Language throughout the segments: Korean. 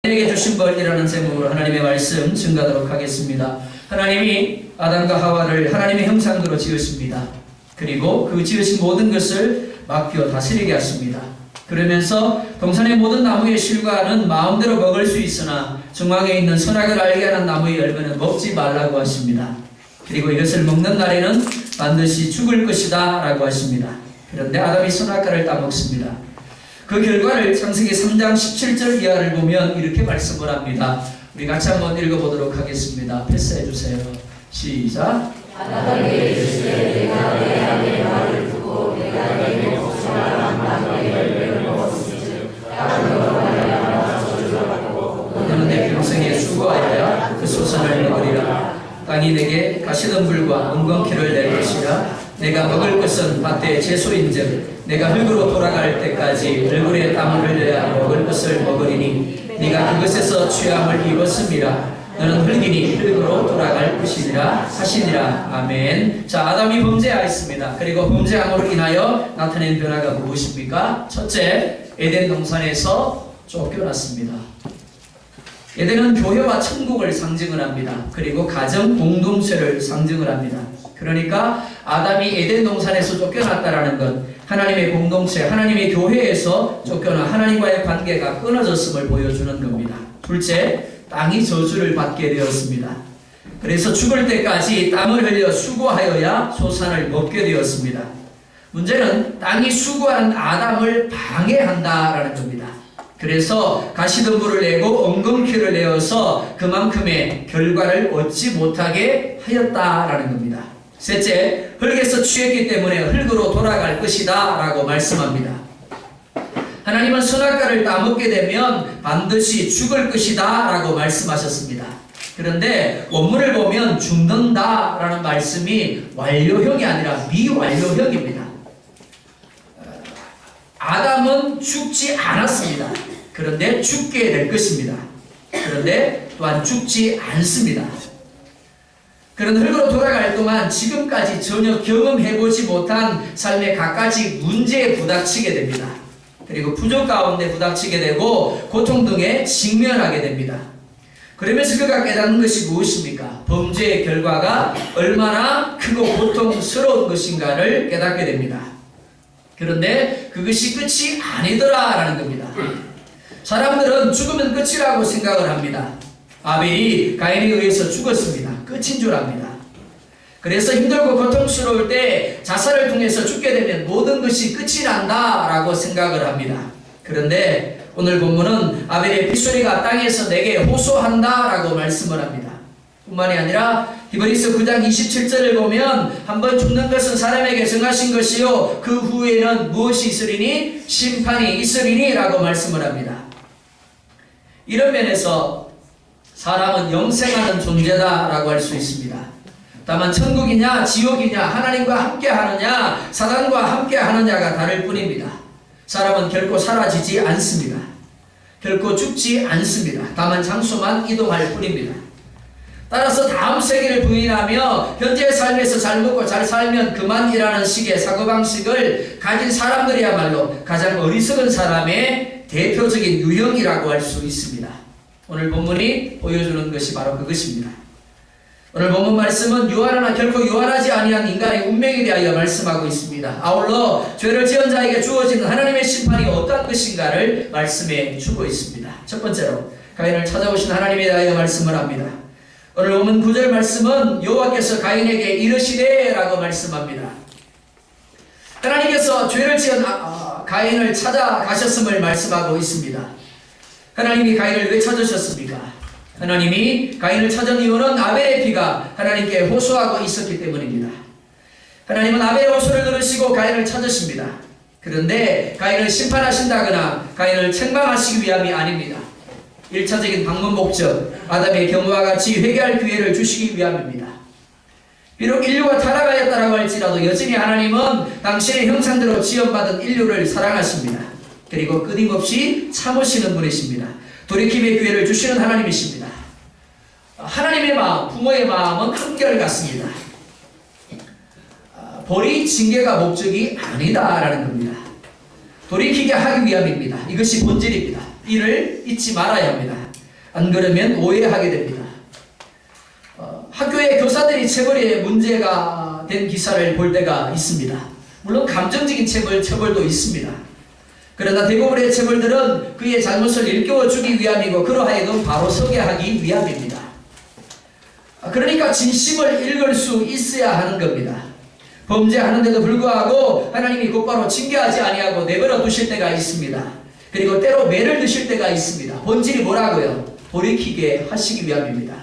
내게 주신 벌이라는 제목으로 하나님의 말씀 증거하도록 하겠습니다. 하나님이 아담과 하와를 하나님의 형상대로 지으십니다. 그리고 그 지으신 모든 것을 맡겨 다스리게 하십니다. 그러면서 동산의 모든 나무의 실과는 마음대로 먹을 수 있으나 중앙에 있는 선악을 알게 하는 나무의 열매는 먹지 말라고 하십니다. 그리고 이것을 먹는 날에는 반드시 죽을 것이다 라고 하십니다. 그런데 아담이 선악과를 따먹습니다. 그 결과를 창세기 3장 17절 이하를 보면 이렇게 말씀을 합니다. 우리 같이 한번 읽어보도록 하겠습니다. 패스해 주세요. 시작. 아담에게 이르시되 내가 내 아내 말을 두고 내가 내게 복종하라 나무의 열매를 먹었은즉 다른 너로 말미암아 저주를 받고 너는 내 평생에 수고하여야 그 소산을 먹으리라. 땅이 내게 가시덤불과 엉겅퀴를 낼 것이라. 내가 먹을 것은 밭의 채소인즉 내가 흙으로 돌아갈 때까지 얼굴에 땀을 흘려야 먹을 것을 먹으리니 네가 그것에서 취함을 입었음이라. 너는 흙이니 흙으로 돌아갈 것이니라 하시니라. 아멘. 자, 아담이 범죄하였습니다. 그리고 범죄함으로 인하여 나타낸 변화가 무엇입니까? 첫째, 에덴 동산에서 쫓겨났습니다. 에덴은 교회와 천국을 상징을 합니다. 그리고 가정 공동체를 상징을 합니다. 그러니까 아담이 에덴 동산에서 쫓겨났다라는 것, 하나님의 공동체, 하나님의 교회에서 쫓겨나 하나님과의 관계가 끊어졌음을 보여주는 겁니다. 둘째, 땅이 저주를 받게 되었습니다. 그래서 죽을 때까지 땀을 흘려 수고하여야 소산을 먹게 되었습니다. 문제는 땅이 수고한 아담을 방해한다라는 겁니다. 그래서 가시덤불을 내고 엉겅퀴를 내어서 그만큼의 결과를 얻지 못하게 하였다라는 겁니다. 셋째, 흙에서 취했기 때문에 흙으로 돌아갈 것이다 라고 말씀합니다. 하나님은 선악과를 따먹게 되면 반드시 죽을 것이다 라고 말씀하셨습니다. 그런데 원문을 보면 죽는다 라는 말씀이 완료형이 아니라 미완료형입니다. 아담은 죽지 않았습니다. 그런데 죽게 될 것입니다. 그런데 또한 죽지 않습니다. 그런 흙으로 돌아갈 동안 지금까지 전혀 경험해보지 못한 삶의 갖가지 문제에 부닥치게 됩니다. 그리고 부족 가운데 부닥치게 되고 고통 등에 직면하게 됩니다. 그러면서 그가 깨닫는 것이 무엇입니까? 범죄의 결과가 얼마나 크고 고통스러운 것인가를 깨닫게 됩니다. 그런데 그것이 끝이 아니더라라는 겁니다. 사람들은 죽으면 끝이라고 생각을 합니다. 아벨이 가인에 의해서 죽었습니다. 끝인 줄 압니다. 그래서 힘들고 고통스러울 때 자살을 통해서 죽게 되면 모든 것이 끝이 난다라고 생각을 합니다. 그런데 오늘 본문은 아벨의 핏소리가 땅에서 내게 호소한다라고 말씀을 합니다. 뿐만이 아니라 히브리서 9장 27절을 보면 한번 죽는 것은 사람에게 정하신 것이요 그 후에는 무엇이 있으리니? 심판이 있으리니 라고 말씀을 합니다. 이런 면에서 사람은 영생하는 존재다라고 할 수 있습니다. 다만 천국이냐 지옥이냐 하나님과 함께 하느냐 사단과 함께 하느냐가 다를 뿐입니다. 사람은 결코 사라지지 않습니다. 결코 죽지 않습니다. 다만 장소만 이동할 뿐입니다. 따라서 다음 세계를 부인하며 현재의 삶에서 잘 먹고 잘 살면 그만이라는 식의 사고방식을 가진 사람들이야말로 가장 어리석은 사람의 대표적인 유형이라고 할 수 있습니다. 오늘 본문이 보여주는 것이 바로 그것입니다. 오늘 본문 말씀은 유한하나 결코 유한하지 아니한 인간의 운명에 대하여 말씀하고 있습니다. 아울러 죄를 지은 자에게 주어지는 하나님의 심판이 어떤 것인가를 말씀해 주고 있습니다. 첫 번째로 가인을 찾아오신 하나님에 대하여 말씀을 합니다. 오늘 본문 9절 말씀은 여호와께서 가인에게 이르시되 라고 말씀합니다. 하나님께서 죄를 지은 가인을 찾아가셨음을 말씀하고 있습니다. 하나님이 가인을 왜 찾으셨습니까? 하나님이 가인을 찾은 이유는 아벨의 피가 하나님께 호소하고 있었기 때문입니다. 하나님은 아벨의 호소를 들으시고 가인을 찾으십니다. 그런데 가인을 심판하신다거나 가인을 책망하시기 위함이 아닙니다. 1차적인 방문 목적, 아담의 경우와 같이 회개할 기회를 주시기 위함입니다. 비록 인류가 타락하였다라고 할지라도 여전히 하나님은 당신의 형상대로 지원받은 인류를 사랑하십니다. 그리고 끊임없이 참으시는 분이십니다. 돌이킴의 기회를 주시는 하나님이십니다. 하나님의 마음, 부모의 마음은 한결같습니다. 벌이 징계가 목적이 아니다라는 겁니다. 돌이키게 하기 위함입니다. 이것이 본질입니다. 이를 잊지 말아야 합니다. 안 그러면 오해하게 됩니다. 학교의 교사들이 체벌에 문제가 된 기사를 볼 때가 있습니다. 물론 감정적인 처벌도 있습니다. 그러나 대부분의 체벌들은 그의 잘못을 일깨워주기 위함이고 그러하여금 바로 서게 하기 위함입니다. 그러니까 진심을 읽을 수 있어야 하는 겁니다. 범죄하는데도 불구하고 하나님이 곧바로 징계하지 아니하고 내버려 두실 때가 있습니다. 그리고 때로 매를 드실 때가 있습니다. 본질이 뭐라고요? 돌이키게 하시기 위함입니다.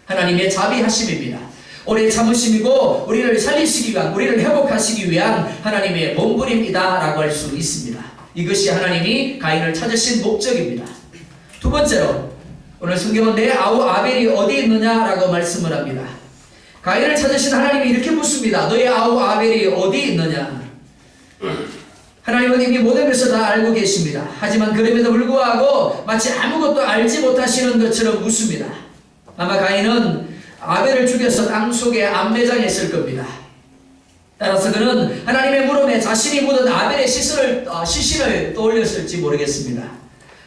하나님의 자비하심입니다. 오래 참으심이고 우리를 살리시기 위한, 우리를 회복하시기 위한 하나님의 몸부림이다 라고 할 수 있습니다. 이것이 하나님이 가인을 찾으신 목적입니다. 두 번째로 오늘 성경은 내 아우 아벨이 어디 있느냐라고 말씀을 합니다. 가인을 찾으신 하나님이 이렇게 묻습니다. 너의 아우 아벨이 어디 있느냐? 하나님은 이미 모든 것을 다 알고 계십니다. 하지만 그럼에도 불구하고 마치 아무것도 알지 못하시는 것처럼 묻습니다. 아마 가인은 아벨을 죽여서 땅 속에 안매장했을 겁니다. 따라서 그는 하나님의 물음에 자신이 묻은 아벨의 시신을 떠올렸을지 모르겠습니다.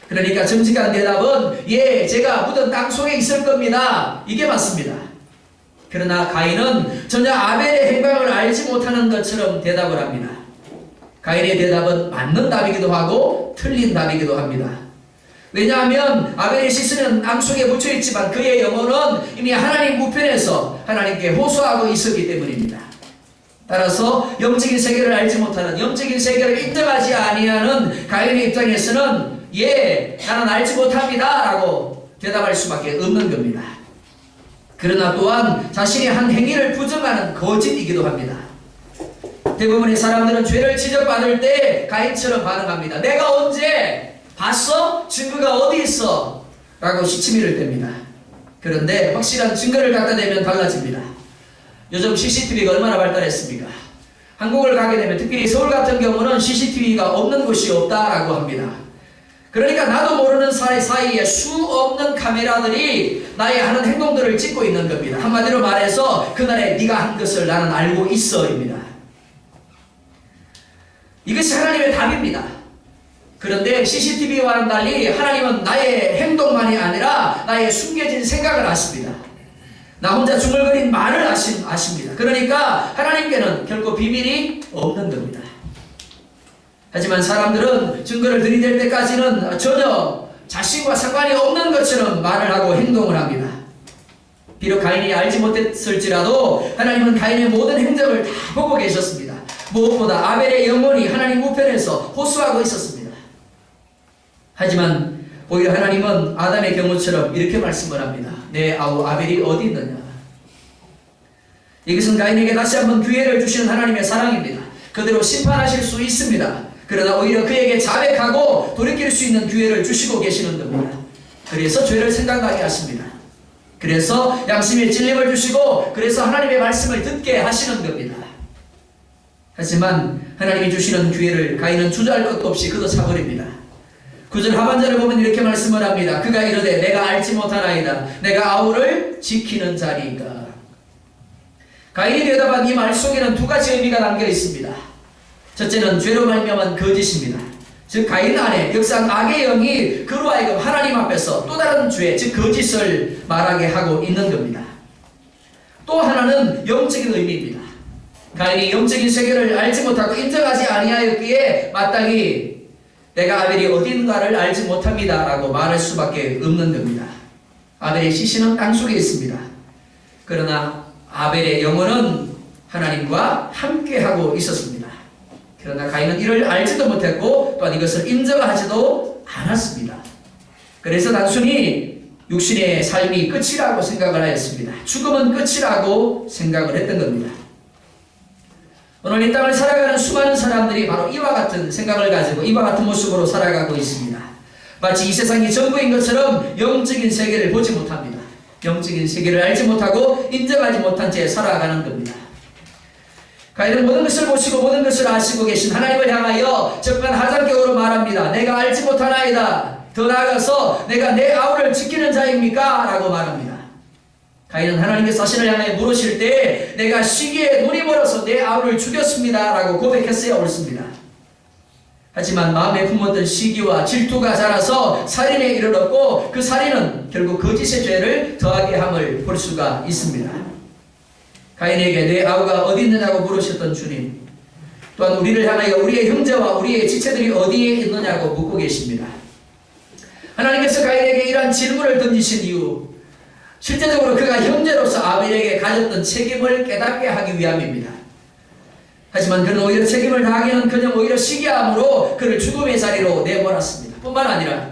그러니까 정직한 대답은 예, 제가 묻은 땅 속에 있을 겁니다. 이게 맞습니다. 그러나 가인은 전혀 아벨의 행방을 알지 못하는 것처럼 대답을 합니다. 가인의 대답은 맞는 답이기도 하고 틀린 답이기도 합니다. 왜냐하면 아벨의 시신은 땅 속에 묻혀있지만 그의 영혼은 이미 하나님 우편에서 하나님께 호소하고 있었기 때문입니다. 따라서 영적인 세계를 알지 못하는, 영적인 세계를 인정하지 아니하는 가인의 입장에서는 예, 나는 알지 못합니다 라고 대답할 수밖에 없는 겁니다. 그러나 또한 자신이 한 행위를 부정하는 거짓이기도 합니다. 대부분의 사람들은 죄를 지적받을 때 가인처럼 반응합니다. 내가 언제 봤어? 증거가 어디 있어? 라고 시치미를 댑니다. 그런데 확실한 증거를 갖다 대면 달라집니다. 요즘 CCTV가 얼마나 발달했습니까? 한국을 가게 되면 특히 서울 같은 경우는 CCTV가 없는 곳이 없다라고 합니다. 그러니까 나도 모르는 사이에 수 없는 카메라들이 나의 하는 행동들을 찍고 있는 겁니다. 한마디로 말해서 그날에 네가 한 것을 나는 알고 있어입니다. 이것이 하나님의 답입니다. 그런데 CCTV와는 달리 하나님은 나의 행동만이 아니라 나의 숨겨진 생각을 아십니다. 나 혼자 중얼거린 말을 아십니다. 그러니까 하나님께는 결코 비밀이 없는 겁니다. 하지만 사람들은 증거를 들이댈 때까지는 전혀 자신과 상관이 없는 것처럼 말을 하고 행동을 합니다. 비록 가인이 알지 못했을지라도 하나님은 가인의 모든 행적을 다 보고 계셨습니다. 무엇보다 아벨의 영혼이 하나님 우편에서 호소하고 있었습니다. 하지만 오히려 하나님은 아담의 경우처럼 이렇게 말씀을 합니다. 내 아우 아벨이 어디 있느냐? 이것은 가인에게 다시 한번 기회를 주시는 하나님의 사랑입니다. 그대로 심판하실 수 있습니다. 그러나 오히려 그에게 자백하고 돌이킬 수 있는 기회를 주시고 계시는 겁니다. 그래서 죄를 생각나게 하십니다. 그래서 양심의 찔림을 주시고 그래서 하나님의 말씀을 듣게 하시는 겁니다. 하지만 하나님이 주시는 기회를 가인은 주저할 것도 없이 걷어차버립니다. 9절 하반절을 보면 이렇게 말씀을 합니다. 그가 이르되 내가 알지 못하나이다. 내가 아우를 지키는 자리이까. 가인이 대답한 이 말 속에는 두 가지 의미가 담겨 있습니다. 첫째는 죄로 말미암은 거짓입니다. 즉 가인 안에 역사한 악의 영이 그로 하여금 하나님 앞에서 또 다른 죄, 즉 거짓을 말하게 하고 있는 겁니다. 또 하나는 영적인 의미입니다. 가인이 영적인 세계를 알지 못하고 인정하지 아니하였기에 마땅히 내가 아벨이 어디 있는가를 알지 못합니다 라고 말할 수밖에 없는 겁니다. 아벨의 시신은 땅속에 있습니다. 그러나 아벨의 영혼은 하나님과 함께하고 있었습니다. 그러나 가인은 이를 알지도 못했고 또한 이것을 인정하지도 않았습니다. 그래서 단순히 육신의 삶이 끝이라고 생각을 하였습니다. 죽음은 끝이라고 생각을 했던 겁니다. 오늘 이 땅을 살아가는 수많은 사람들이 바로 이와 같은 생각을 가지고 이와 같은 모습으로 살아가고 있습니다. 마치 이 세상이 전부인 것처럼 영적인 세계를 보지 못합니다. 영적인 세계를 알지 못하고 인정하지 못한 채 살아가는 겁니다. 가인은 모든 것을 보시고 모든 것을 아시고 계신 하나님을 향하여 적반하장격으로 말합니다. 내가 알지 못하나이다. 더 나아가서 내가 내 아우를 지키는 자입니까? 라고 말합니다. 가인은 하나님께서 자신을 향하여 물으실 때 내가 시기에 눈이 멀어서 내 아우를 죽였습니다 라고 고백했어야 옳습니다. 하지만 마음에 품었던 시기와 질투가 자라서 살인에 이르렀고 그 살인은 결국 거짓의 죄를 더하게 함을 볼 수가 있습니다. 가인에게 내 아우가 어디 있느냐고 물으셨던 주님, 또한 우리를 향하여 우리의 형제와 우리의 지체들이 어디에 있느냐고 묻고 계십니다. 하나님께서 가인에게 이러한 질문을 던지신 이유, 실제적으로 그가 형제로서 아벨에게 가졌던 책임을 깨닫게 하기 위함입니다. 하지만 그는 오히려 책임을 다하기는 그냥 오히려 시기함으로 그를 죽음의 자리로 내몰았습니다. 뿐만 아니라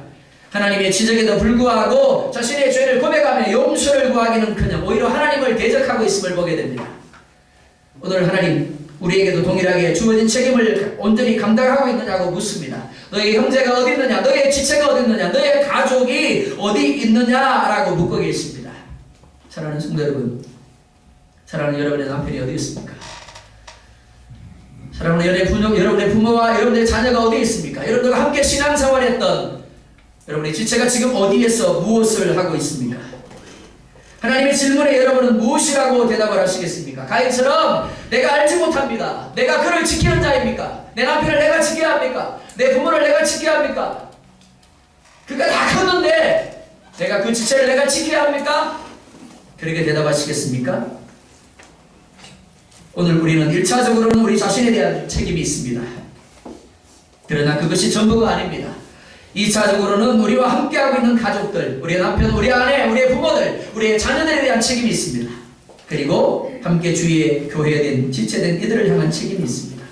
하나님의 지적에도 불구하고 자신의 죄를 고백하며 용서를 구하기는 그냥 오히려 하나님을 대적하고 있음을 보게 됩니다. 오늘 하나님 우리에게도 동일하게 주어진 책임을 온전히 감당하고 있느냐고 묻습니다. 너의 형제가 어디 있느냐, 너의 지체가 어디 있느냐, 너의 가족이 어디 있느냐라고 묻고 계십니다. 사랑하는 성도 여러분, 사랑하는 여러분의 남편이 어디 있습니까? 사랑하는 여러분의 부모와 여러분의 자녀가 어디 있습니까? 여러분들과 함께 신앙생활했던 여러분의 지체가 지금 어디에서 무엇을 하고 있습니까? 하나님의 질문에 여러분은 무엇이라고 대답을 하시겠습니까? 가인처럼 내가 알지 못합니다. 내가 그를 지키는 자입니까? 내 남편을 내가 지켜야 합니까? 내 부모를 내가 지켜야 합니까? 그가 다 컸는데 내가 그 지체를 내가 지켜야 합니까? 그렇게 대답하시겠습니까? 오늘 우리는 1차적으로는 우리 자신에 대한 책임이 있습니다. 그러나 그것이 전부가 아닙니다. 2차적으로는 우리와 함께하고 있는 가족들, 우리의 남편, 우리 아내, 우리의 부모들, 우리의 자녀들에 대한 책임이 있습니다. 그리고 함께 주위에 교회된 지체된 이들을 향한 책임이 있습니다.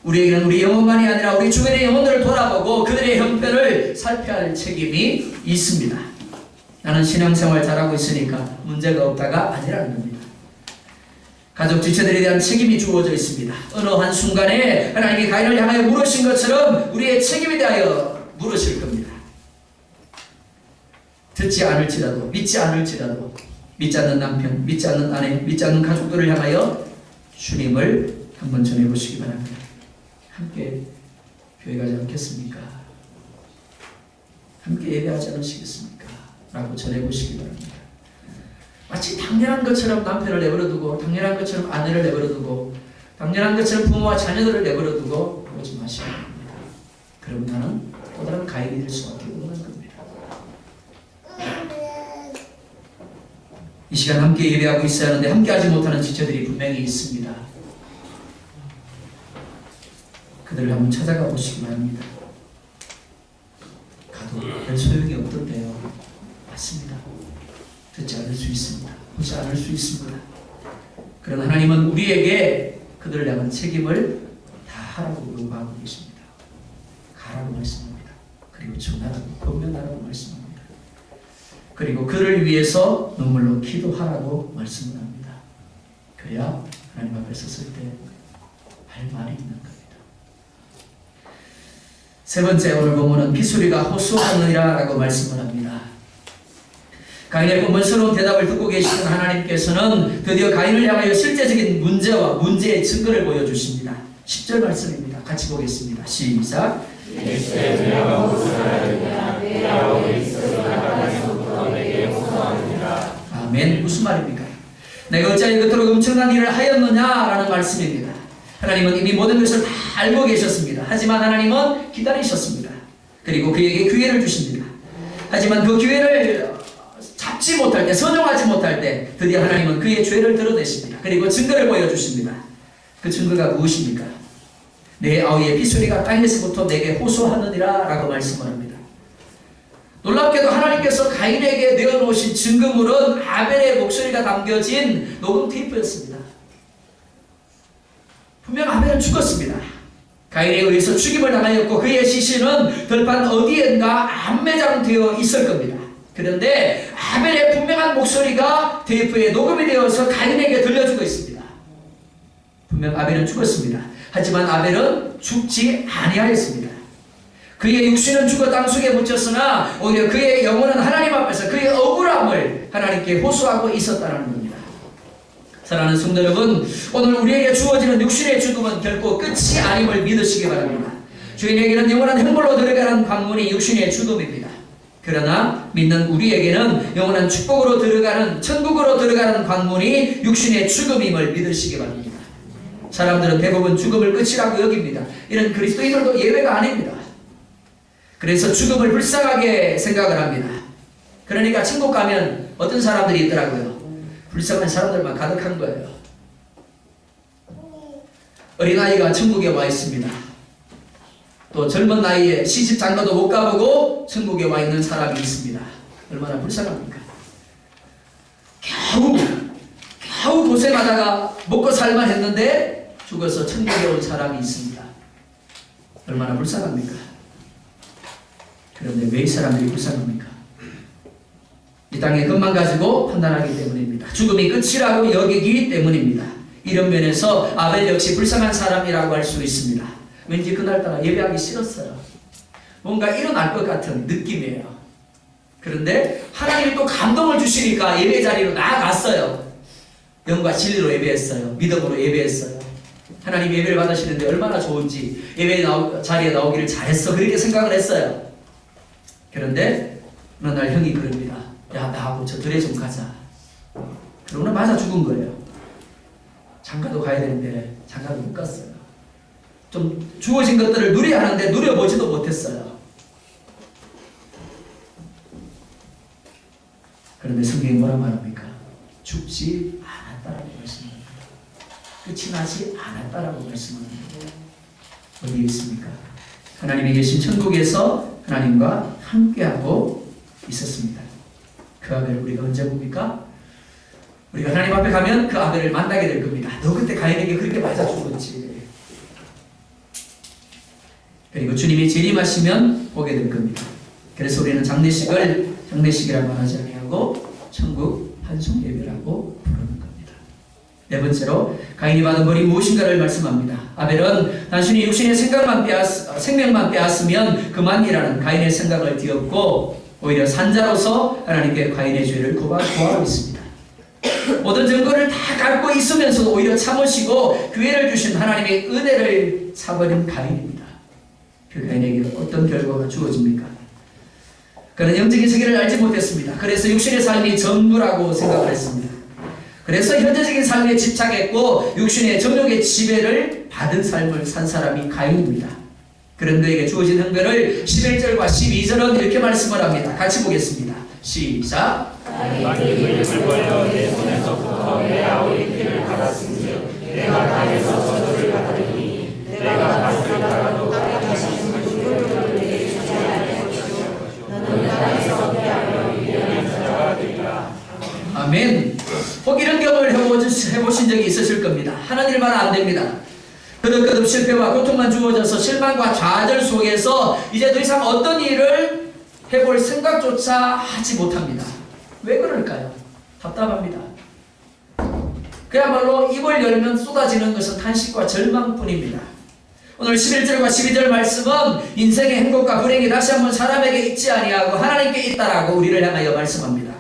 우리에게는 우리 영혼만이 아니라 우리 주변의 영혼들을 돌아보고 그들의 형편을 살펴야 할 책임이 있습니다. 나는 신앙생활 잘하고 있으니까 문제가 없다가 아니라는 겁니다. 가족 지체들에 대한 책임이 주어져 있습니다. 어느 한순간에 하나님이 가인을 향하여 물으신 것처럼 우리의 책임에 대하여 물으실 겁니다. 듣지 않을지라도, 믿지 않을지라도, 믿지 않는 남편, 믿지 않는 아내, 믿지 않는 가족들을 향하여 주님을 한번 전해보시기 바랍니다. 함께 교회 가지 않겠습니까? 함께 예배하지 않으시겠습니까? 라고 전해보시기 바랍니다. 마치 당연한 것처럼 남편을 내버려두고 당연한 것처럼 아내를 내버려두고 당연한 것처럼 부모와 자녀들을 내버려두고 그러지 마시기 바랍니다. 그럼 나는 또 다른 가인이 될 수밖에 없는 겁니다. 이 시간 함께 예배하고 있어야 하는데 함께하지 못하는 지체들이 분명히 있습니다. 그들을 한번 찾아가 보시기 바랍니다. 가도 별 소용이 없던데요. 맞습니다. 듣지 않을 수 있습니다. 보지 않을 수 있습니다. 그러나 하나님은 우리에게 그들을 향한 책임을 다 하라고 요구하고 계십니다. 가라고 말씀합니다. 그리고 전하라고 권면하라고 말씀합니다. 그리고 그를 위해서 눈물로 기도하라고 말씀을 합니다. 그래야 하나님 앞에 섰을 때 할 말이 있는 겁니다. 세 번째 오늘 본문은 비수리가 호소하느니라 라고 말씀을 합니다. 가인의 본문스러운 대답을 듣고 계시던 하나님께서는 드디어 가인을 향하여 실제적인 문제와 문제의 증거를 보여주십니다. 10절 말씀입니다. 같이 보겠습니다. 시작. 아멘. 무슨 말입니까? 내가 어찌하여 그토록 엄청난 일을 하였느냐라는 말씀입니다. 하나님은 이미 모든 것을 다 알고 계셨습니다. 하지만 하나님은 기다리셨습니다. 그리고 그에게 기회를 주십니다. 하지만 그 기회를 잡지 못할 때, 선용하지 못할 때 드디어 하나님은 그의 죄를 드러내십니다. 그리고 증거를 보여주십니다. 그 증거가 무엇입니까? 내 아우의 피소리가 땅에서부터 내게 호소하느니라 라고 말씀을 합니다. 놀랍게도 하나님께서 가인에게 내어놓으신 증거물은 아벨의 목소리가 담겨진 녹음 테이프였습니다. 분명 아벨은 죽었습니다. 가인에 의해서 죽임을 당하였고 그의 시신은 들판 어디엔가 안매장되어 있을 겁니다. 그런데 아벨의 분명한 목소리가 테이프에 녹음이 되어서 가인에게 들려주고 있습니다. 분명 아벨은 죽었습니다. 하지만 아벨은 죽지 아니하였습니다. 그의 육신은 죽어 땅속에 묻혔으나 오히려 그의 영혼은 하나님 앞에서 그의 억울함을 하나님께 호소하고 있었다는 겁니다. 사랑하는 성도 여러분, 오늘 우리에게 주어지는 육신의 죽음은 결코 끝이 아님을 믿으시기 바랍니다. 주인에게는 영원한 행복으로 들어가는 관문이 육신의 죽음입니다. 그러나 믿는 우리에게는 영원한 축복으로 들어가는 천국으로 들어가는 관문이 육신의 죽음임을 믿으시기 바랍니다. 사람들은 대부분 죽음을 끝이라고 여깁니다. 이런 그리스도인들도 예외가 아닙니다. 그래서 죽음을 불쌍하게 생각을 합니다. 그러니까 천국 가면 어떤 사람들이 있더라고요. 불쌍한 사람들만 가득한 거예요. 어린아이가 천국에 와 있습니다. 또 젊은 나이에 시집 장가도 못 가보고 천국에 와 있는 사람이 있습니다. 얼마나 불쌍합니까? 겨우 고생하다가 먹고 살만 했는데 죽어서 천국에 온 사람이 있습니다. 얼마나 불쌍합니까? 그런데 왜 이 사람들이 불쌍합니까? 이 땅의 것만 가지고 판단하기 때문입니다. 죽음이 끝이라고 여기기 때문입니다. 이런 면에서 아벨 역시 불쌍한 사람이라고 할 수 있습니다. 왠지 그날따라 예배하기 싫었어요. 뭔가 일어날 것 같은 느낌이에요. 그런데 하나님이 또 감동을 주시니까 예배 자리로 나아갔어요. 영과 진리로 예배했어요. 믿음으로 예배했어요. 하나님 예배를 받으시는데 얼마나 좋은지 예배 자리에 나오기를 잘했어. 그렇게 생각을 했어요. 그런데 어느 날 형이 그럽니다. 야, 나하고 저 들에 좀 가자. 그러고는 맞아 죽은 거예요. 장가도 가야 되는데 장가도 못 갔어요. 좀 주어진 것들을 누려야 하는데 누려보지도 못했어요. 그런데 성경이 뭐라 말합니까? 죽지 않았다라고 말씀합니다. 끝이 나지 않았다라고 말씀합니다. 어디에 있습니까? 하나님이 계신 천국에서 하나님과 함께하고 있었습니다. 그 아벨을 우리가 언제 봅니까? 우리가 하나님 앞에 가면 그 아벨을 만나게 될 겁니다. 너 그때 가인에게 그렇게 맞아 죽었지. 그리고 주님이 재림하시면 보게 될 겁니다. 그래서 우리는 장례식을 장례식이라고 하지 아니하고 천국 환송 예배라고 부르는 겁니다. 네 번째로 가인이 받은 벌이 무엇인가를 말씀합니다. 아벨은 단순히 육신의 생명만 빼앗으면 그만이라는 가인의 생각을 뒤엎고 오히려 산자로서 하나님께 가인의 죄를 고하고 있습니다. 모든 증거를 다 갖고 있으면서도 오히려 참으시고 기회를 주신 하나님의 은혜를 차버린 가인입니다. 그 가인에게 어떤 결과가 주어집니까? 그는 영적인 세계를 알지 못했습니다. 그래서 육신의 삶이 전부라고 생각을 했습니다. 그래서 현재적인 삶에 집착했고 육신의 정욕의 지배를 받은 삶을 산 사람이 가인입니다. 그런 그에게 주어진 형벌을 11절과 12절은 이렇게 말씀을 합니다. 같이 보겠습니다. 시작. 땅이 물을 벌려 내 손에서부터 내 아우의 피를 받았은즉 내가 땅에서 저주를 받으리니 내가 밭을 갈아도 다시 물을 내게 주지 아니할 것이요 너는 땅에서 피하며 미련한 자가 되리라. 아멘. 혹 이런 경험을 해보신 적이 있으실 겁니다. 하는 일만 안 됩니다. 그득그득 실패와 고통만 주어져서 실망과 좌절 속에서 이제 더 이상 어떤 일을 해볼 생각조차 하지 못합니다. 왜 그럴까요? 답답합니다. 그야말로 입을 열면 쏟아지는 것은 탄식과 절망뿐입니다. 오늘 11절과 12절 말씀은 인생의 행복과 불행이 다시 한번 사람에게 있지 아니하고 하나님께 있다라고 우리를 향하여 말씀합니다.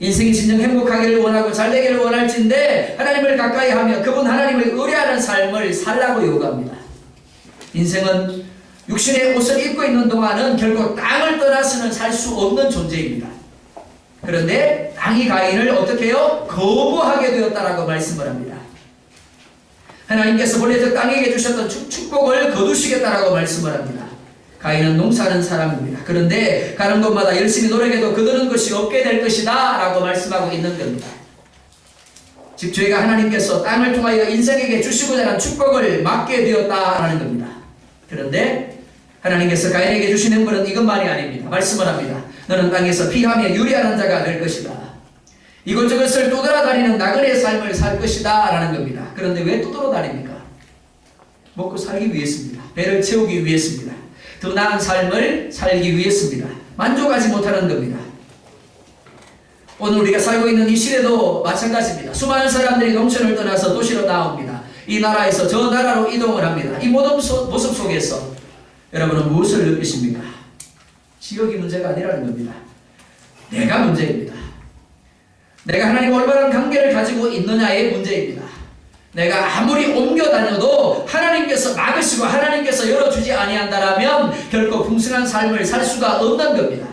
인생이 진정 행복하기를 원하고 잘되기를 원할진데 하나님을 가까이 하며 그분 하나님을 의뢰하는 삶을 살라고 요구합니다. 인생은 육신의 옷을 입고 있는 동안은 결국 땅을 떠나서는 살 수 없는 존재입니다. 그런데 땅이 가인을 어떻게 해요? 거부하게 되었다라고 말씀을 합니다. 하나님께서 본래 저 땅에게 주셨던 축복을 거두시겠다라고 말씀을 합니다. 가인은 농사하는 사람입니다. 그런데 가는 곳마다 열심히 노력해도 거두는 것이 없게 될 것이다 라고 말씀하고 있는 겁니다. 집주인가 하나님께서 땅을 통하여 인생에게 주시고자 하는 축복을 막게 되었다라는 겁니다. 그런데 하나님께서 가인에게 주신 행복은 이것만이 아닙니다. 말씀을 합니다. 너는 땅에서 피하며 유리하는 자가 될 것이다. 이것저것을 떠돌아다니는 나그네의 삶을 살 것이다 라는 겁니다. 그런데 왜 떠돌아다닙니까? 먹고 살기 위해서입니다. 배를 채우기 위해서입니다. 더 나은 삶을 살기 위해서입니다. 만족하지 못하는 겁니다. 오늘 우리가 살고 있는 이 시대도 마찬가지입니다. 수많은 사람들이 농촌을 떠나서 도시로 나옵니다. 이 나라에서 저 나라로 이동을 합니다. 이 모든 모습 속에서 여러분은 무엇을 느끼십니까? 지역이 문제가 아니라는 겁니다. 내가 문제입니다. 내가 하나님과 올바른 관계를 가지고 있느냐의 문제입니다. 내가 아무리 옮겨 다녀도 하나님께서 막으시고 하나님께서 열어주지 아니한다라면 결코 풍성한 삶을 살 수가 없는 겁니다.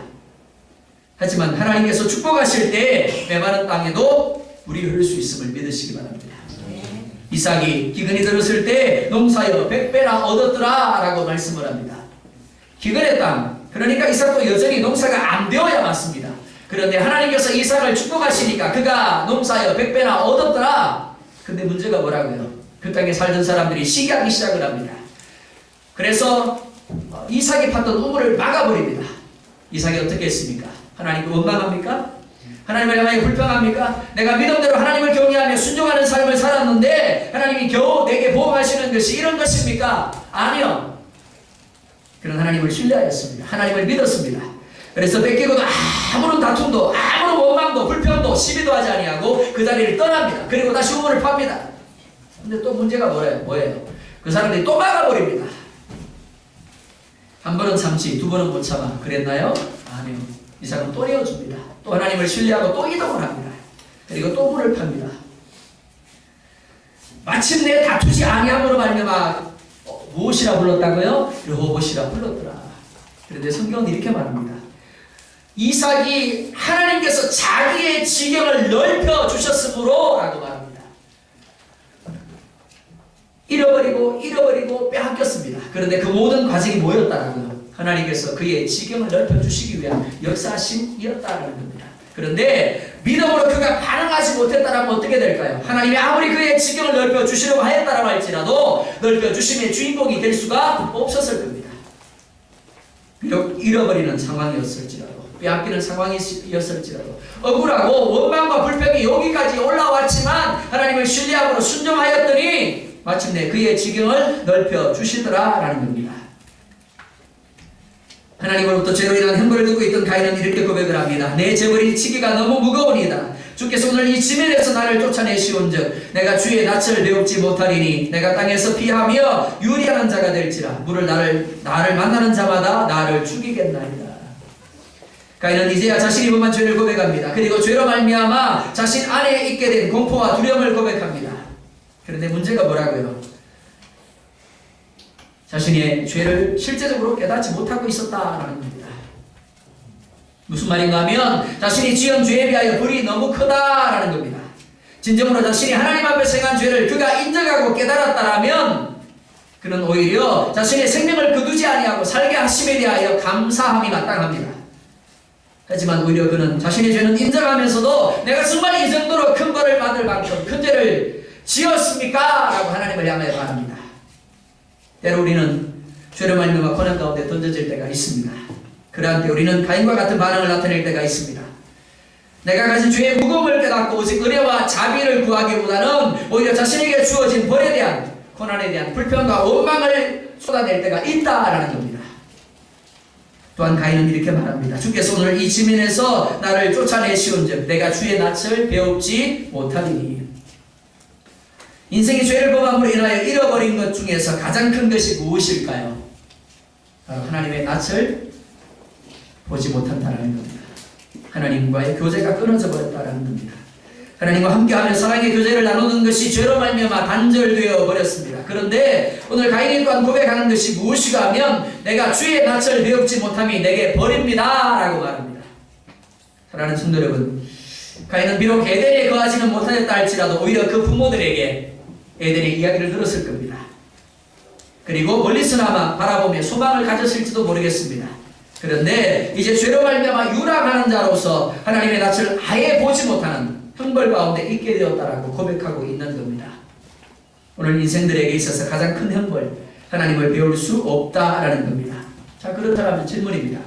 하지만 하나님께서 축복하실 때 메마른 땅에도 물이 흐를 수 있음을 믿으시기 바랍니다. 이 이삭이 기근이 들었을 때 농사여 100배나 얻었더라 라고 말씀을 합니다. 기근의 땅, 그러니까 이삭도 여전히 농사가 안 되어야 맞습니다. 그런데 하나님께서 이삭을 축복하시니까 그가 농사여 100배나 얻었더라. 근데 문제가 뭐라고요? 그 땅에 살던 사람들이 시기하기 시작을 합니다. 그래서 이삭이 팠던 우물을 막아버립니다. 이삭이 어떻게 했습니까? 하나님을 원망합니까? 하나님을 향하여 불평합니까? 내가 믿음대로 하나님을 경외하며 순종하는 삶을 살았는데 하나님이 겨우 내게 보호하시는 것이 이런 것입니까? 아니요. 그는 하나님을 신뢰하였습니다. 하나님을 믿었습니다. 그래서 뺏기고도 아무런 다툼도 아무런 원망도 불평도 시비도 하지 아니하고 그 자리를 떠납니다. 그리고 다시 우물을 팝니다. 근데 또 문제가 뭐예요? 그 사람들이 또 막아버립니다. 한 번은 참지, 두 번은 못 참아. 그랬나요? 아니요. 이삭은 또 내어줍니다. 또 하나님을 신뢰하고 또 이동을 합니다. 그리고 또 물을 팝니다. 마침내 다투지 아니함으로 말미암아 무엇이라 불렀다고요? 르호봇이라 불렀더라. 그런데 성경은 이렇게 말합니다. 이삭이 하나님께서 자기의 지경을 넓혀 주셨으므로 라고 말합니다. 잃어버리고 빼앗겼습니다. 그런데 그 모든 과정이 뭐였다라고요? 하나님께서 그의 지경을 넓혀주시기 위한 역사심이었다라는 겁니다. 그런데 믿음으로 그가 반응하지 못했다라면 어떻게 될까요? 하나님이 아무리 그의 지경을 넓혀주시려고 하였다라고 할지라도 넓혀주심의 주인공이 될 수가 없었을 겁니다. 비록 잃어버리는 상황이었을지라도 빼앗기는 상황이었을지라도 억울하고 원망과 불평이 여기까지 올라왔지만 하나님을 신뢰하고 순종하였더니 마침내 그의 지경을 넓혀주시더라 라는 겁니다. 하나님으로부터 죄로 인한 형벌을 듣고 있던 가인은 이렇게 고백을 합니다. 내 재벌이 치기가 너무 무거우니이다. 주께서 오늘 이 지면에서 나를 쫓아내시온즉 내가 주의 낯을 배웁지 못하리니 내가 땅에서 피하며 유리하는 자가 될지라 물을 나를 만나는 자마다 나를 죽이겠나이다. 가인은 이제야 자신이 범한 죄를 고백합니다. 그리고 죄로 말미암아 자신 안에 있게 된 공포와 두려움을 고백합니다. 그런데 문제가 뭐라고요? 자신의 죄를 실제적으로 깨닫지 못하고 있었다라는 겁니다. 무슨 말인가 하면 자신이 지은 죄에 비하여 불이 너무 크다라는 겁니다. 진정으로 자신이 하나님 앞에 행한 죄를 그가 인정하고 깨달았다라면 그는 오히려 자신의 생명을 거두지 아니하고 살게 하심에 대하여 감사함이 마땅합니다. 하지만 오히려 그는 자신의 죄는 인정하면서도 내가 정말 이 정도로 큰 벌을 받을 만큼 큰 죄를 지었습니까? 라고 하나님을 향하여 말합니다. 때로 우리는 죄로 말미암아 고난 가운데 던져질 때가 있습니다. 그러한 때 우리는 가인과 같은 반응을 나타낼 때가 있습니다. 내가 가진 죄의 무거움을 깨닫고 오직 은혜와 자비를 구하기보다는 오히려 자신에게 주어진 벌에 대한 고난에 대한 불평과 원망을 쏟아낼 때가 있다라는 겁니다. 또한 가인은 이렇게 말합니다. 주께서 오늘 이 지면에서 나를 쫓아내시온즉 내가 주의 낯을 배웁지 못하리니. 인생의 죄를 범함으로 인하여 잃어버린 것 중에서 가장 큰 것이 무엇일까요? 바로 하나님의 낯을 보지 못한다는 겁니다. 하나님과의 교제가 끊어져 버렸다는 겁니다. 하나님과 함께하며 사랑의 교제를 나누는 것이 죄로 말미암아 단절되어 버렸습니다. 그런데 오늘 가인이 또한 고백하는 것이 무엇이가 하면 내가 주의 낯을 배웁지 못함이 내게 벌입니다 라고 말합니다. 사랑하는 성도 여러분, 가인은 비록 에덴에 거하지는 못하였다 할지라도 오히려 그 부모들에게 에덴의 이야기를 들었을 겁니다. 그리고 멀리서나마 바라보며 소망을 가졌을지도 모르겠습니다. 그런데 이제 죄로 말미암아 유락하는 자로서 하나님의 낯을 아예 보지 못하는 형벌 가운데 있게 되었다라고 고백하고 있는 겁니다. 오늘 인생들에게 있어서 가장 큰 형벌, 하나님을 배울 수 없다라는 겁니다. 자, 그렇다면 질문입니다.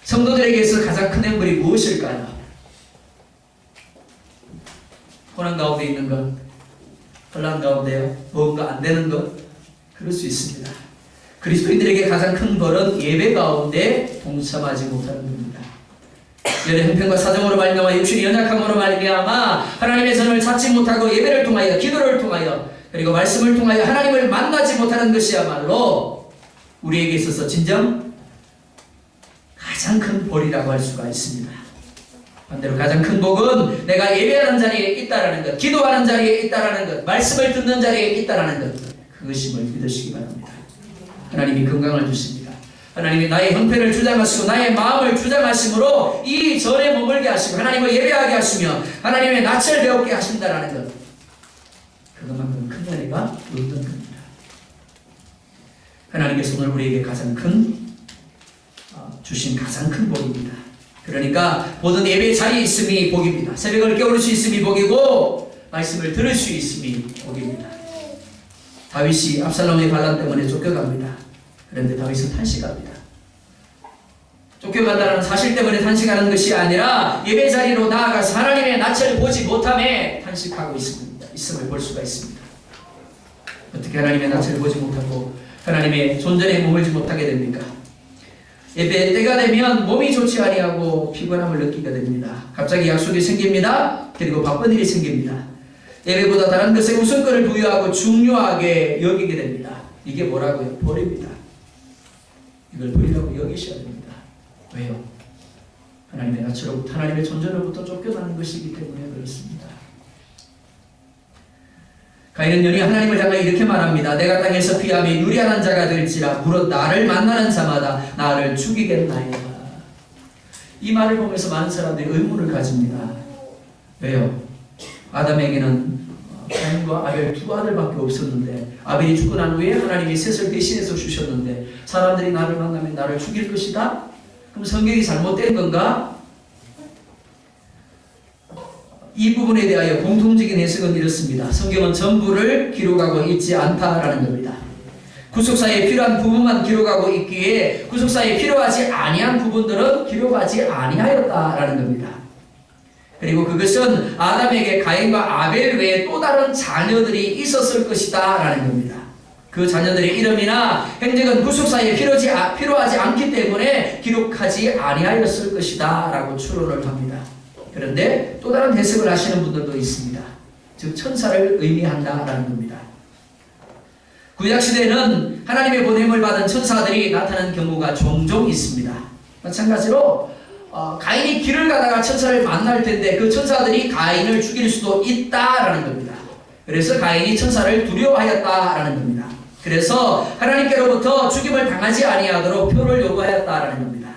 성도들에게 있어서 가장 큰 형벌이 무엇일까요? 고난 가운데 있는 것, 혼란 가운데요, 뭔가 안 되는 것, 그럴 수 있습니다. 그리스도인들에게 가장 큰 벌은 예배 가운데 동참하지 못하는 겁니다. 여러 형편과 사정으로 말미암아 육신이 연약함으로 말미암아 하나님의 선을 찾지 못하고 예배를 통하여 기도를 통하여 그리고 말씀을 통하여 하나님을 만나지 못하는 것이야말로 우리에게 있어서 진정 가장 큰 벌이라고 할 수가 있습니다. 반대로 가장 큰 복은 내가 예배하는 자리에 있다라는 것, 기도하는 자리에 있다라는 것, 말씀을 듣는 자리에 있다라는 것, 그것임을 믿으시기 바랍니다. 하나님이 건강을 주십니다. 하나님이 나의 형편을 주장하시고 나의 마음을 주장하심으로 이 절에 머물게 하시고 하나님을 예배하게 하시며 하나님의 낯을 배우게 하신다라는 것, 그것만큼 큰 은혜가 없는 겁니다. 하나님께서 오늘 우리에게 주신 가장 큰 복입니다. 그러니까 모든 예배 자리에 있음이 복입니다. 새벽을 깨울 수 있음이 복이고 말씀을 들을 수 있음이 복입니다. 다윗이 압살롬의 반란 때문에 쫓겨갑니다. 그런데 다윗은 탄식합니다. 쫓겨간다는 사실 때문에 탄식하는 것이 아니라 예배 자리로 나아가서 하나님의 낯을 보지 못함에 탄식하고 있음을 볼 수가 있습니다. 어떻게 하나님의 낯을 보지 못하고 하나님의 존전에 머물지 못하게 됩니까? 예배 때가 되면 몸이 좋지 아니하고 피곤함을 느끼게 됩니다. 갑자기 약속이 생깁니다. 그리고 바쁜 일이 생깁니다. 예배보다 다른 것에 우선권을 부여하고 중요하게 여기게 됩니다. 이게 뭐라고요? 벌입니다. 이걸 벌이라고 여기셔야 됩니다. 왜요? 하나님의 낯으로부터 하나님의 존재로부터 쫓겨나는 것이기 때문에 그렇습니다. 가인은 연히 하나님을 향해 이렇게 말합니다. 내가 땅에서 피함이 유리한 자가 될지라 무릇 나를 만나는 자마다 나를 죽이겠나이다. 이 말을 보면서 많은 사람들이 의문을 가집니다. 왜요? 아담에게는 가인과 아벨 두 아들밖에 없었는데 아벨이 죽고 난 후에 하나님이 셋을 대신해서 주셨는데 사람들이 나를 만나면 나를 죽일 것이다? 그럼 성경이 잘못된 건가? 이 부분에 대하여 공통적인 해석은 이렇습니다. 성경은 전부를 기록하고 있지 않다라는 겁니다. 구속사에 필요한 부분만 기록하고 있기에 구속사에 필요하지 아니한 부분들은 기록하지 아니하였다라는 겁니다. 그리고 그것은 아담에게 가인과 아벨 외에 또 다른 자녀들이 있었을 것이다 라는 겁니다. 그 자녀들의 이름이나 행적은 구속사에 필요하지 않기 때문에 기록하지 아니하였을 것이다 라고 추론을 합니다. 그런데 또 다른 해석을 하시는 분들도 있습니다. 즉 천사를 의미한다라는 겁니다. 구약시대에는 하나님의 보냄을 받은 천사들이 나타나는 경우가 종종 있습니다. 마찬가지로 가인이 길을 가다가 천사를 만날 텐데 그 천사들이 가인을 죽일 수도 있다라는 겁니다. 그래서 가인이 천사를 두려워하였다라는 겁니다. 그래서 하나님께로부터 죽임을 당하지 아니하도록 표를 요구하였다라는 겁니다.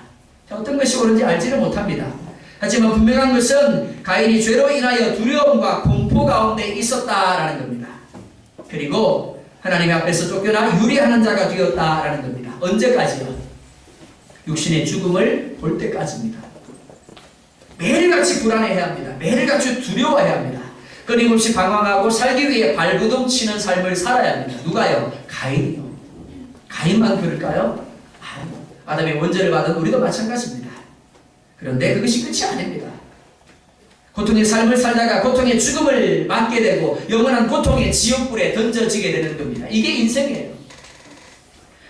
어떤 것이 옳은지 알지는 못합니다. 하지만 분명한 것은 가인이 죄로 인하여 두려움과 공포 가운데 있었다라는 겁니다. 그리고 하나님 앞에서 쫓겨나 유리하는 자가 되었다라는 겁니다. 언제까지요? 육신의 죽음을 볼 때까지입니다. 매일같이 불안해해야 합니다. 매일같이 두려워해야 합니다. 끊임없이 방황하고 살기 위해 발버둥 치는 삶을 살아야 합니다. 누가요? 가인이요. 가인만 그럴까요? 아담의 원죄를 받은 우리도 마찬가지입니다. 그런데 그것이 끝이 아닙니다. 고통의 삶을 살다가 고통의 죽음을 맞게 되고 영원한 고통의 지옥불에 던져지게 되는 겁니다. 이게 인생이에요.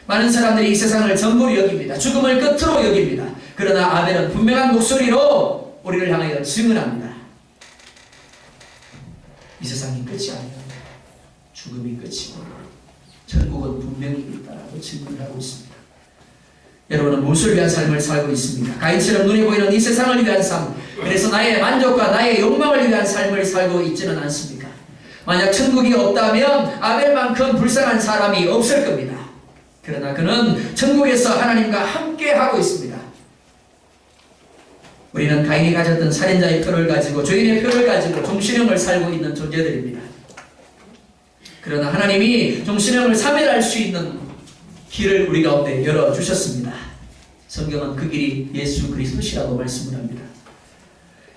많은 사람들이 이 세상을 전부로 여깁니다. 죽음을 끝으로 여깁니다. 그러나 아벨은 분명한 목소리로 우리를 향하여 증언합니다. 이 세상이 끝이 아니라 죽음이 끝이고 천국은 분명히 있다라고 증언을 하고 있습니다. 여러분은 무엇을 위한 삶을 살고 있습니까? 가인처럼 눈에 보이는 이 세상을 위한 삶, 그래서 나의 만족과 나의 욕망을 위한 삶을 살고 있지는 않습니까? 만약 천국이 없다면 아벨만큼 불쌍한 사람이 없을 겁니다. 그러나 그는 천국에서 하나님과 함께 하고 있습니다. 우리는 가인이 가졌던 살인자의 표를 가지고 죄인의 표를 가지고 종신형을 살고 있는 존재들입니다. 그러나 하나님이 종신형을 사멸할 수 있는 길을 우리 가운데 열어주셨습니다. 성경은 그 길이 예수 그리스도시라고 말씀을 합니다.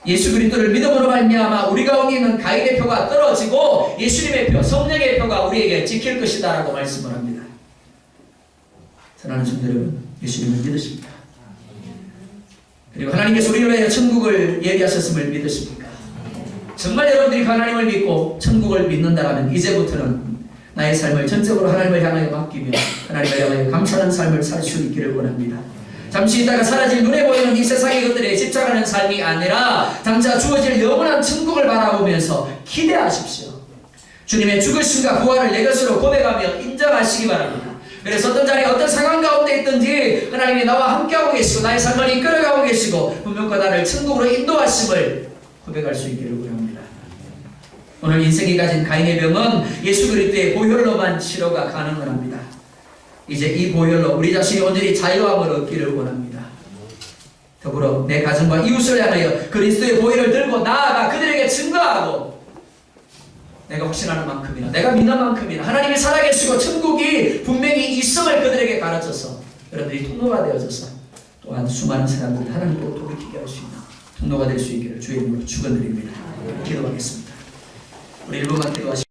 예수 그리스도를 믿음으로 말미암아 우리 가운데 있는 가인의 표가 떨어지고 예수님의 표, 성령의 표가 우리에게 지킬 것이다 라고 말씀을 합니다. 사랑하는 성도 여러분, 예수님을 믿으십니까? 그리고 하나님께서 우리를 위하여 천국을 예비하셨음을 믿으십니까? 정말 여러분들이 하나님을 믿고 천국을 믿는다면 이제부터는 나의 삶을 전적으로 하나님을 향하여 맡기며 하나님을 향하여 감사하는 삶을 살 수 있기를 원합니다. 잠시 있다가 사라질 눈에 보이는 이 세상의 것들에 집착하는 삶이 아니라 당장 주어질 영원한 천국을 바라보면서 기대하십시오. 주님의 죽으심과 부활을 내 것으로 고백하며 인정하시기 바랍니다. 그래서 어떤 자리 어떤 상황 가운데 있든지 하나님이 나와 함께하고 계시고 나의 삶을 이끌어가고 계시고 분명히 나를 천국으로 인도하심을 고백할 수 있기를 원합니다. 오늘 인생이 가진 가인의 병은 예수 그리스도의 보혈로만 치료가 가능은 합니다. 이제 이 보혈로 우리 자신이 온전히 자유함을 얻기를 원합니다. 더불어 내 가정과 이웃을 향하여 그리스도의 보혈을 들고 나아가 그들에게 증거하고 내가 확신하는 만큼이나 내가 믿는 만큼이나 하나님이 살아계시고 천국이 분명히 있음을 그들에게 가르쳐서 여러분들이 통로가 되어져서 또한 수많은 사람들이 하나님으로 돌이키게 할 수 있는 통로가 될 수 있기를 주의 이름으로 축원드립니다. 기도하겠습니다. 우리 1분만 기도하시고